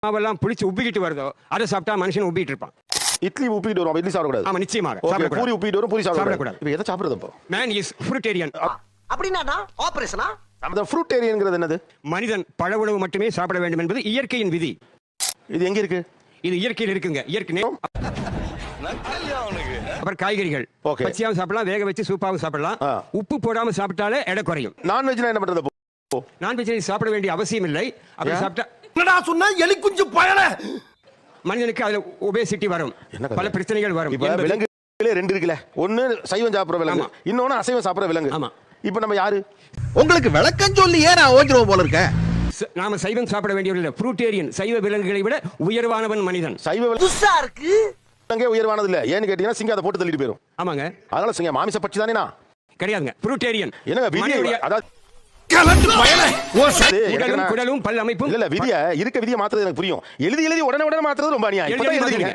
மாவெல்லாம் புளிச்சு உப்பிக்கிட்டு வருதோ அதை சாப்பிட்டா மனுஷன் உப்பிட்டு இருப்பான். இட்லி உப்பிட்டு வரும், இட்லி சாப்பிடக்கூடாது. ஆமா, நிச்சயமாக பூரி உப்பிட்டு வரும், பூரி சாப்பிடக்கூடாது. சாப்பிடக்கூடாது. இப்போ எதை சாப்பிடுறது? இப்போ மேன் இஸ் ஃப்ரூட்டேரியன். அப்படின்னா ஆபரேஷனா? அந்த ஃப்ரூட்டேரியன்ங்கிறது என்னது? மனிதன் பழ உணவு மட்டுமே சாப்பிட வேண்டும் என்பது இயற்கையின் விதி. இது எங்க இருக்கு? இது இயற்கையில் இருக்குங்க. இயற்கை. அப்புறம் காய்கறிகள் பச்சையாவும் சாப்பிடலாம், வேக வச்சு சூப்பாவும் சாப்பிடலாம். உப்பு போடாம சாப்பிட்டாலே எடை குறையும். நான்வெஜ்னா என்ன பண்றது? நான்வெஜ் சாப்பிட வேண்டிய அவசியம் இல்லை. அப்படி சாப்பிட்டா என்னடா சொன்னா எலி குஞ்சு பயல மனிதனுக்கு அதுல ஒபேசிட்டி வரும், பல பிரச்சனைகள் வரும். இப்ப விலங்குகளே ரெண்டு இருக்குல்ல, ஒன்னு சைவம் சாப்பிடுற விலங்கு, இன்னொன்னு அசைவம் சாப்பிடுற விலங்கு. ஆமா. இப்ப நம்ம யாரு? உங்களுக்கு விளக்கம் சொல்லி ஏன் நான் ஓஞ்சிரோம் போல இருக்க? நாம சைவம் சாப்பிட வேண்டியவர்கள் ஃப்ரூட்டேரியன். சைவ விலங்குகளை விட உயர்வானவன் மனிதன். சைவ விலங்கே உயர்வானது இல்ல. ஏன்னு கேட்டீங்கன்னா சிங்கம் அதை போட்டு தள்ளிட்டு போயிடும். ஆமாங்க. அதனால சிங்கம் மாமிச பட்சி தானே? கிடையாதுங்க, ஃப்ரூட்டேரியன். என்னங்க விதிய அதாவது குடலும் பல் அமைப்பும் இல்ல விதிய இருக்க விதியை மாத்துறது எனக்கு புரியும். எழுதி உடனே மாத்துறது ரொம்ப அநியாயம்.